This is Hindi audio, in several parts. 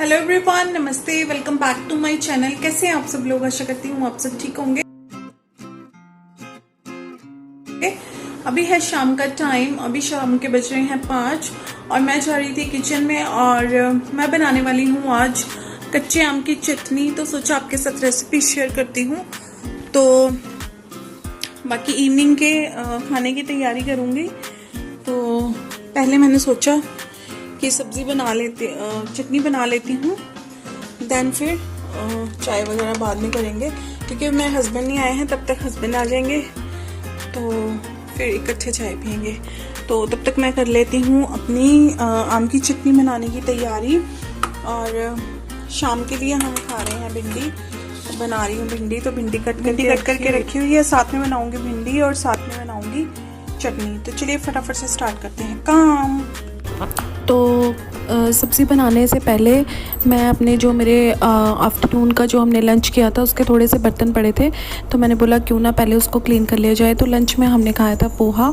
हेलो एवरीवन, नमस्ते, welcome back to my channel. कैसे हैं आप सब लोग? आशा करती हूँ आप सब ठीक होंगे। अभी है शाम का टाइम, अभी शाम के बज रहे हैं 5 और मैं जा रही थी किचन में और मैं बनाने वाली हूँ आज कच्चे आम की चटनी। तो सोचा आपके साथ रेसिपी शेयर करती हूँ। तो बाकी इवनिंग के खाने की तैयारी करूँगी। तो पहले मैंने सोचा कि सब्जी बना लेती, चटनी बना लेती हूँ, देन फिर चाय वगैरह बाद में करेंगे, क्योंकि मेरे हस्बैंड नहीं आए हैं। तब तक हस्बैंड आ जाएंगे तो फिर इकट्ठे चाय पियेंगे। तो तब तक मैं कर लेती हूँ अपनी आम की चटनी बनाने की तैयारी। और शाम के लिए हम खा रहे हैं भिंडी, बना रही हूँ भिंडी। तो भिंडी कट करके रखी हुई है, साथ में बनाऊंगी भिंडी और साथ में बनाऊंगी चटनी। तो चलिए फटाफट से स्टार्ट करते हैं काम। तो सब्ज़ी बनाने से पहले मैं अपने जो मेरे आफ्टरनून का जो हमने लंच किया था उसके थोड़े से बर्तन पड़े थे, तो मैंने बोला क्यों ना पहले उसको क्लीन कर लिया जाए। तो लंच में हमने खाया था पोहा,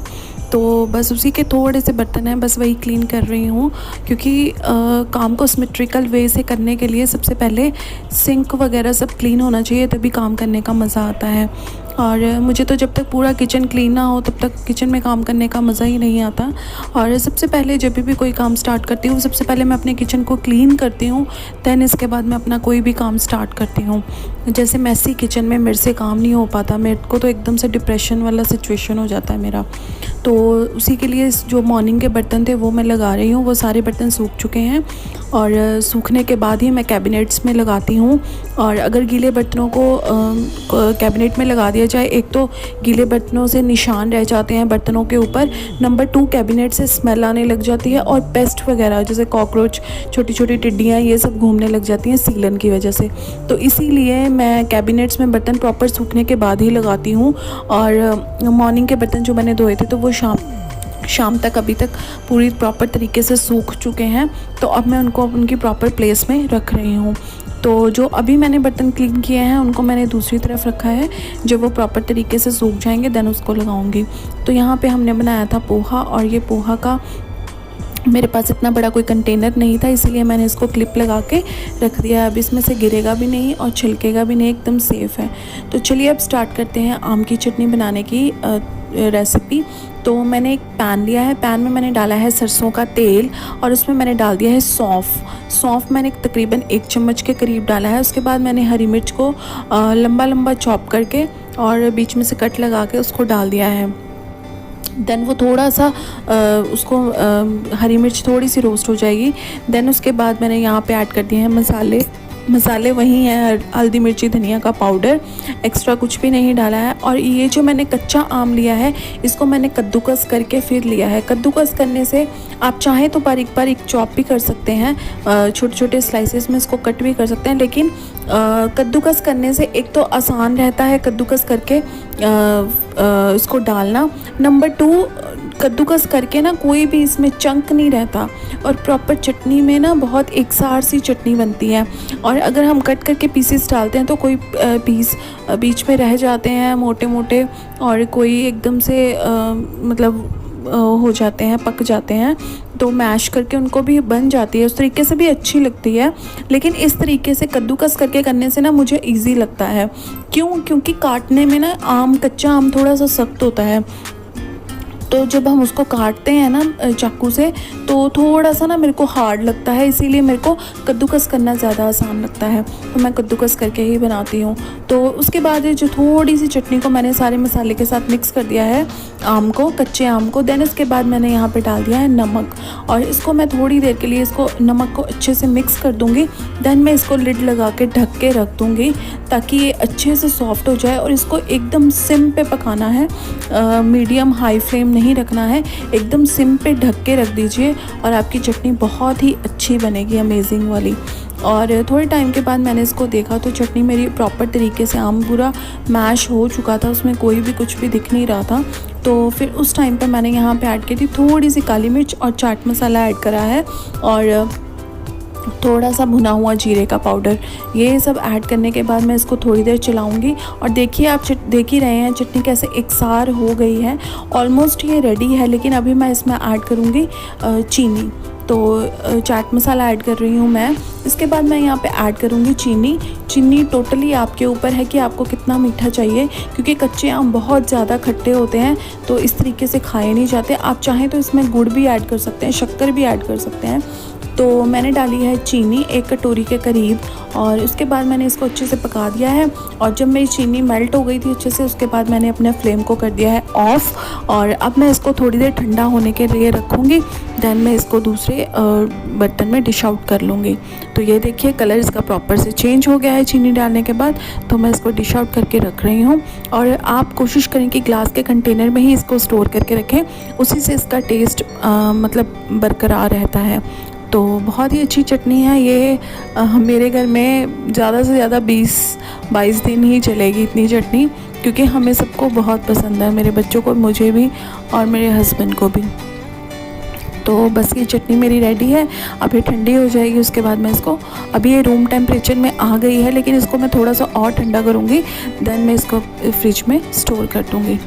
तो बस उसी के थोड़े से बर्तन हैं, बस वही क्लीन कर रही हूँ। क्योंकि काम को सिमेट्रिकल वे से करने के लिए सबसे पहले सिंक वगैरह सब क्लीन होना चाहिए, तभी काम करने का मज़ा आता है। और मुझे तो जब तक पूरा किचन क्लीन ना हो तब तक किचन में काम करने का मज़ा ही नहीं आता। और सबसे पहले जब भी कोई काम स्टार्ट करती हूँ, सबसे पहले मैं अपने किचन को क्लीन करती हूँ, दैन इसके बाद मैं अपना कोई भी काम स्टार्ट करती हूँ। जैसे मैसी किचन में मेरे से काम नहीं हो पाता, मेरे को तो एकदम से डिप्रेशन वाला सिचुएशन हो जाता है मेरा। तो उसी के लिए जो मॉर्निंग के बर्तन थे वो मैं लगा रही हूँ। वो सारे बर्तन सूख चुके हैं और सूखने के बाद ही मैं कैबिनेट्स में लगाती हूँ। और अगर गीले बर्तनों को कैबिनेट में लगा दिया जाए, एक तो गीले बर्तनों से निशान रह जाते हैं बर्तनों के ऊपर, नंबर 2 कैबिनेट से स्मेल आने लग जाती है, और पेस्ट वगैरह जैसे कॉकरोच, छोटी छोटी टिड्डियाँ, ये सब घूमने लग जाती हैं सीलन की वजह से। तो इसीलिए मैं कैबिनेट्स में बर्तन प्रॉपर सूखने के बाद ही लगाती हूँ। और मॉर्निंग के बर्तन जो मैंने धोए थे तो वो शाम तक अभी तक पूरी प्रॉपर तरीके से सूख चुके हैं। तो अब मैं उनको उनकी प्रॉपर प्लेस में रख रही हूँ। तो जो अभी मैंने बर्तन क्लीन किए हैं उनको मैंने दूसरी तरफ रखा है, जब वो प्रॉपर तरीके से सूख जाएंगे देन उसको लगाऊंगी। तो यहाँ पे हमने बनाया था पोहा, और ये पोहा का मेरे पास इतना बड़ा कोई कंटेनर नहीं था, इसीलिए मैंने इसको क्लिप लगा के रख दिया। अब इसमें से गिरेगा भी नहीं और छिलकेगा भी नहीं, एकदम सेफ़ है। तो चलिए अब स्टार्ट करते हैं आम की चटनी बनाने की रेसिपी। तो मैंने एक पैन लिया है, पैन में मैंने डाला है सरसों का तेल, और उसमें मैंने डाल दिया है सौंफ मैंने तकरीबन 1 चम्मच के करीब डाला है। उसके बाद मैंने हरी मिर्च को लंबा लंबा चॉप करके और बीच में से कट लगा के उसको डाल दिया है। देन वो थोड़ा सा उसको हरी मिर्च थोड़ी सी रोस्ट हो जाएगी। देन उसके बाद मैंने यहाँ पे ऐड कर दिए हैं मसाले वही हैं, हल्दी मिर्ची धनिया का पाउडर, एक्स्ट्रा कुछ भी नहीं डाला है। और ये जो मैंने कच्चा आम लिया है इसको मैंने कद्दूकस करके फिर लिया है। कद्दूकस करने से आप चाहें तो बारीक बारीक चॉप भी कर सकते हैं, छोटे छोटे स्लाइसेस में इसको कट भी कर सकते हैं, लेकिन कद्दूकस करने से एक तो आसान रहता है कद्दूकस करके इसको डालना, नंबर 2 कद्दूकस करके ना कोई भी इसमें चंक नहीं रहता, और प्रॉपर चटनी में ना बहुत एकसार सी चटनी बनती है। और अगर हम कट करके पीसेस डालते हैं तो कोई पीस बीच में रह जाते हैं मोटे मोटे, और कोई एकदम से हो जाते हैं, पक जाते हैं। तो मैश करके उनको भी बन जाती है, उस तरीके से भी अच्छी लगती है। लेकिन इस तरीके से कद्दूकस करके करने से ना मुझे इजी लगता है। क्योंकि काटने में ना कच्चा आम थोड़ा सा सख्त होता है, तो जब हम उसको काटते हैं ना चाकू से तो थोड़ा सा ना मेरे को हार्ड लगता है, इसीलिए मेरे को कद्दूकस करना ज़्यादा आसान लगता है। तो मैं कद्दूकस करके ही बनाती हूँ। तो उसके बाद जो थोड़ी सी चटनी को मैंने सारे मसाले के साथ मिक्स कर दिया है, कच्चे आम को। देन इसके बाद मैंने यहाँ पे डाल दिया है नमक, और इसको मैं थोड़ी देर के लिए इसको नमक को अच्छे से मिक्स कर दूँगी। देन मैं इसको लिड लगा के ढक के रख दूँगी ताकि ये अच्छे से सॉफ्ट हो जाए। और इसको एकदम सिम पे पकाना है, मीडियम हाई फ्लेम नहीं रखना है, एकदम सिम पे ढक के रख दीजिए और आपकी चटनी बहुत ही अच्छी बनेगी, अमेजिंग वाली। और थोड़े टाइम के बाद मैंने इसको देखा तो चटनी मेरी प्रॉपर तरीके से आम पूरा मैश हो चुका था, उसमें कोई भी कुछ भी दिख नहीं रहा था। तो फिर उस टाइम पे मैंने यहाँ पे ऐड की थी थोड़ी सी काली मिर्च और चाट मसाला ऐड करा है, और थोड़ा सा भुना हुआ जीरे का पाउडर। ये सब ऐड करने के बाद मैं इसको थोड़ी देर चलाऊंगी। और देखिए आप देख ही रहे हैं चटनी कैसे एकसार हो गई है, ऑलमोस्ट ये रेडी है। लेकिन अभी मैं इसमें ऐड करूँगी चीनी। तो चाट मसाला ऐड कर रही हूँ मैं। इसके बाद मैं यहाँ पे ऐड करूँगी चीनी। चीनी टोटली आपके ऊपर है कि आपको कितना मीठा चाहिए, क्योंकि कच्चे आम बहुत ज़्यादा खट्टे होते हैं तो इस तरीके से खाए नहीं जाते। आप चाहें तो इसमें गुड़ भी ऐड कर सकते हैं, शक्कर भी ऐड कर सकते हैं। तो मैंने डाली है चीनी 1 कटोरी के करीब, और उसके बाद मैंने इसको अच्छे से पका दिया है। और जब मेरी चीनी मेल्ट हो गई थी अच्छे से, उसके बाद मैंने अपने फ्लेम को कर दिया है ऑफ़। और अब मैं इसको थोड़ी देर ठंडा होने के लिए रखूँगी, दैन मैं इसको दूसरे बर्तन में डिश आउट कर लूँगी। तो ये देखिए कलर इसका प्रॉपर से चेंज हो गया है चीनी डालने के बाद। तो मैं इसको डिश आउट करके रख रही हूँ। और आप कोशिश करें कि ग्लास के कंटेनर में ही इसको स्टोर करके रखें, उसी से इसका टेस्ट मतलब बरकरार रहता है। तो बहुत ही अच्छी चटनी है ये। मेरे घर में ज़्यादा से ज़्यादा 20-22 दिन ही चलेगी इतनी चटनी, क्योंकि हमें सबको बहुत पसंद है, मेरे बच्चों को, मुझे भी और मेरे हस्बैंड को भी। तो बस ये चटनी मेरी रेडी है। अब ये ठंडी हो जाएगी, उसके बाद मैं इसको, अभी ये रूम टेम्परेचर में आ गई है, लेकिन इसको मैं थोड़ा सा और ठंडा करूँगी, देन मैं इसको फ्रिज में स्टोर कर दूँगी।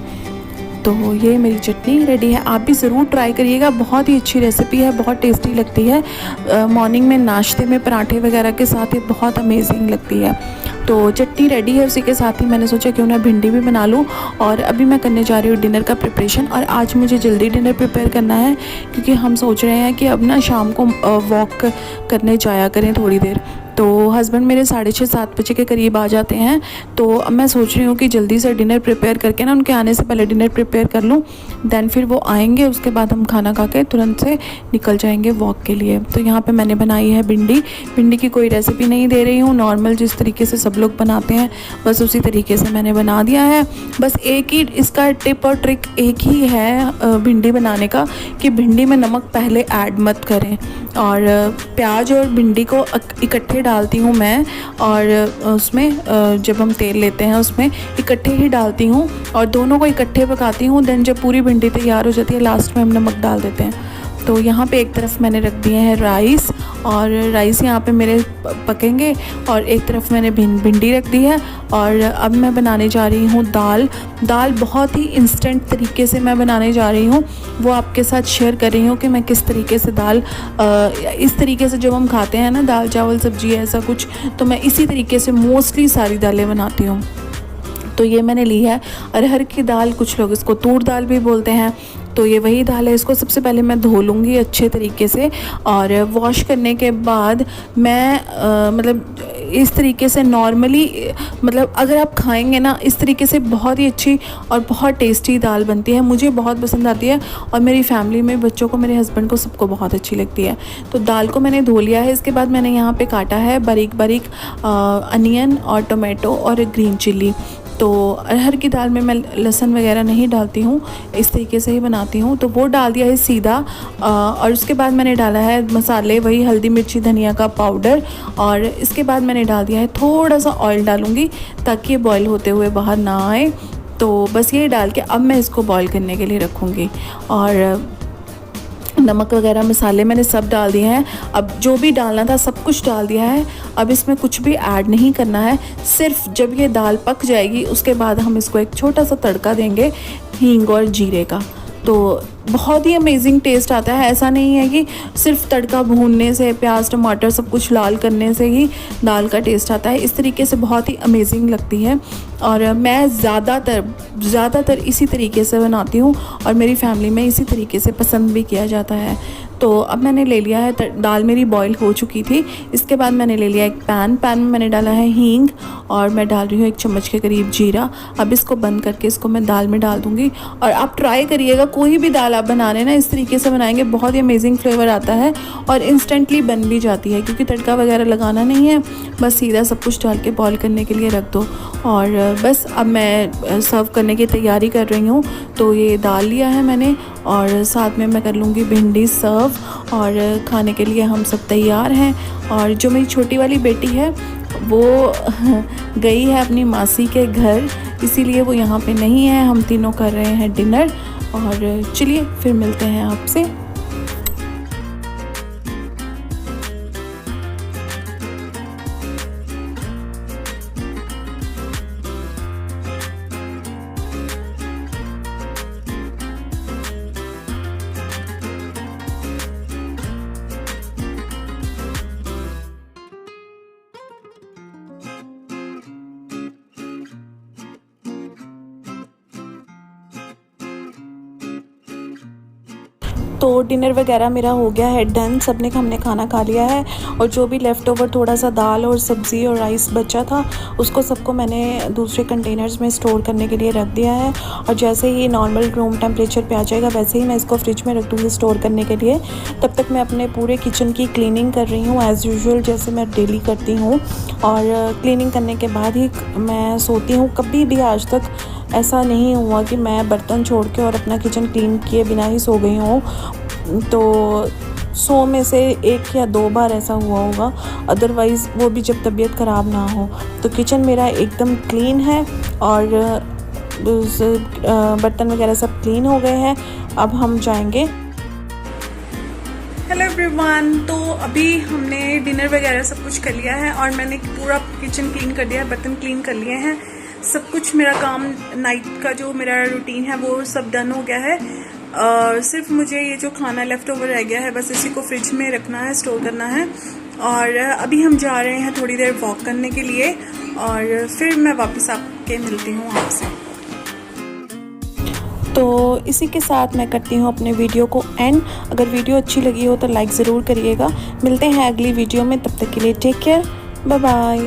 तो ये मेरी चटनी रेडी है। आप भी ज़रूर ट्राई करिएगा, बहुत ही अच्छी रेसिपी है, बहुत टेस्टी लगती है। मॉर्निंग में नाश्ते में पराठे वगैरह के साथ ये बहुत अमेजिंग लगती है। तो चटनी रेडी है, उसी के साथ ही मैंने सोचा क्यों ना भिंडी भी बना लूँ। और अभी मैं करने जा रही हूँ डिनर का प्रिपरेशन। और आज मुझे जल्दी डिनर प्रिपेयर करना है, क्योंकि हम सोच रहे हैं कि अब ना शाम को वॉक करने जाया करें थोड़ी देर। तो हस्बैंड मेरे 6:30-7 बजे के करीब आ जाते हैं। तो अब मैं सोच रही हूँ कि जल्दी से डिनर प्रिपेयर करके ना, उनके आने से पहले डिनर प्रिपेयर कर लूँ, दैन फिर वो आएंगे, उसके बाद हम खाना खा के तुरंत से निकल जाएंगे वॉक के लिए। तो यहाँ पे मैंने बनाई है भिंडी। भिंडी की कोई रेसिपी नहीं दे रही हूँ, नॉर्मल जिस तरीके से सब लोग बनाते हैं बस उसी तरीके से मैंने बना दिया है। बस एक ही इसका टिप और ट्रिक एक ही है भिंडी बनाने का, कि भिंडी में नमक पहले ऐड मत करें। और प्याज और भिंडी को इकट्ठे डालती हूँ मैं, और उसमें जब हम तेल लेते हैं उसमें इकट्ठे ही डालती हूँ, और दोनों को इकट्ठे पकाती हूँ। देन जब पूरी भिंडी तैयार हो जाती है, लास्ट में हम नमक डाल देते हैं। तो यहाँ पे एक तरफ मैंने रख दिए हैं राइस, और राइस यहाँ पे मेरे पकेंगे, और एक तरफ मैंने भिंडी रख दी है। और अब मैं बनाने जा रही हूँ दाल। दाल बहुत ही इंस्टेंट तरीके से मैं बनाने जा रही हूँ, वो आपके साथ शेयर कर रही हूँ कि मैं किस तरीके से दाल, इस तरीके से जब हम खाते हैं ना दाल चावल सब्जी ऐसा कुछ, तो मैं इसी तरीके से मोस्टली सारी दालें बनाती हूँ। तो ये मैंने ली है अरहर की दाल, कुछ लोग इसको तूर दाल भी बोलते हैं। तो ये वही दाल है। इसको सबसे पहले मैं धो लूँगी अच्छे तरीके से, और वॉश करने के बाद मैं मतलब इस तरीके से नॉर्मली, मतलब अगर आप खाएंगे ना इस तरीके से, बहुत ही अच्छी और बहुत टेस्टी दाल बनती है। मुझे बहुत पसंद आती है, और मेरी फैमिली में बच्चों को, मेरे हस्बैंड को, सबको बहुत अच्छी लगती है। तो दाल को मैंने धो लिया है। इसके बाद मैंने यहाँ पे काटा है बारीक बारीक अनियन और टोमेटो और ग्रीन चिल्ली। तो अरहर की दाल में मैं लहसुन वगैरह नहीं डालती हूँ, इस तरीके से ही बनाती हूँ। तो वो डाल दिया है सीधा। और उसके बाद मैंने डाला है मसाले, वही हल्दी मिर्ची धनिया का पाउडर। और इसके बाद मैंने डाल दिया है, थोड़ा सा ऑयल डालूँगी ताकि ये बॉईल होते हुए बाहर ना आए। तो बस ये डाल के अब मैं इसको बॉईल करने के लिए रखूँगी। और नमक वगैरह मसाले मैंने सब डाल दिए हैं। अब जो भी डालना था सब कुछ डाल दिया है। अब इसमें कुछ भी ऐड नहीं करना है, सिर्फ जब ये दाल पक जाएगी उसके बाद हम इसको एक छोटा सा तड़का देंगे हींग और जीरे का। तो बहुत ही अमेजिंग टेस्ट आता है। ऐसा नहीं है कि सिर्फ तड़का भूनने से, प्याज टमाटर सब कुछ लाल करने से ही दाल का टेस्ट आता है। इस तरीके से बहुत ही अमेजिंग लगती है, और मैं ज़्यादातर इसी तरीके से बनाती हूँ, और मेरी फैमिली में इसी तरीके से पसंद भी किया जाता है। तो अब मैंने ले लिया है, दाल मेरी बॉईल हो चुकी थी। इसके बाद मैंने ले लिया एक पैन में मैंने डाला है हींग, और मैं डाल रही हूँ 1 चम्मच के करीब जीरा। अब इसको बंद करके इसको मैं दाल में डाल दूँगी। और आप ट्राई करिएगा, कोई भी दाल आप बना रहे हैं ना इस तरीके से बनाएंगे, बहुत ही अमेजिंग फ्लेवर आता है, और इंस्टेंटली बन भी जाती है, क्योंकि तड़का वगैरह लगाना नहीं है, बस सीधा सब कुछ डाल के बॉईल करने के लिए रख दो। और बस अब मैं सर्व करने की तैयारी कर रही हूँ। तो ये दाल लिया है मैंने, और साथ में मैं कर लूँगी भिंडी सर्व, और खाने के लिए हम सब तैयार हैं। और जो मेरी छोटी वाली बेटी है वो गई है अपनी मासी के घर, इसीलिए वो यहाँ पे नहीं है। हम तीनों कर रहे हैं डिनर, और चलिए फिर मिलते हैं आपसे। तो डिनर वगैरह मेरा हो गया है डन, हमने खाना खा लिया है। और जो भी लेफ़्ट ओवर थोड़ा सा दाल और सब्ज़ी और राइस बचा था उसको सबको मैंने दूसरे कंटेनर्स में स्टोर करने के लिए रख दिया है। और जैसे ही नॉर्मल रूम टेम्परेचर पे आ जाएगा वैसे ही मैं इसको फ्रिज में रख दूँगी स्टोर करने के लिए। तब तक मैं अपने पूरे किचन की क्लीनिंग कर रही हूँ एज़ यूजुअल, जैसे मैं डेली करती हूँ। और क्लीनिंग करने के बाद ही मैं सोती हूँ। कभी भी आज तक ऐसा नहीं हुआ कि मैं बर्तन छोड़ के और अपना किचन क्लीन किए बिना ही सो गई हूँ। तो 100 में से 1 या 2 बार ऐसा हुआ होगा, अदरवाइज़ वो भी जब तबीयत ख़राब ना हो। तो किचन मेरा एकदम क्लीन है और बर्तन वगैरह सब क्लीन हो गए हैं। अब हम जाएंगे। हेलो एवरीवन, तो अभी हमने डिनर वगैरह सब कुछ कर लिया है और मैंने पूरा किचन क्लीन कर दिया है, बर्तन क्लीन कर लिए हैं, सब कुछ मेरा काम नाइट का जो मेरा रूटीन है वो सब डन हो गया है। सिर्फ मुझे ये जो खाना लेफ़्ट ओवर रह गया है बस इसी को फ्रिज में रखना है, स्टोर करना है। और अभी हम जा रहे हैं थोड़ी देर वॉक करने के लिए और फिर मैं वापस आके मिलती हूँ आपसे। तो इसी के साथ मैं करती हूँ अपने वीडियो को एंड। अगर वीडियो अच्छी लगी हो तो लाइक ज़रूर करिएगा। मिलते हैं अगली वीडियो में, तब तक के लिए टेक केयर, बाय बाय।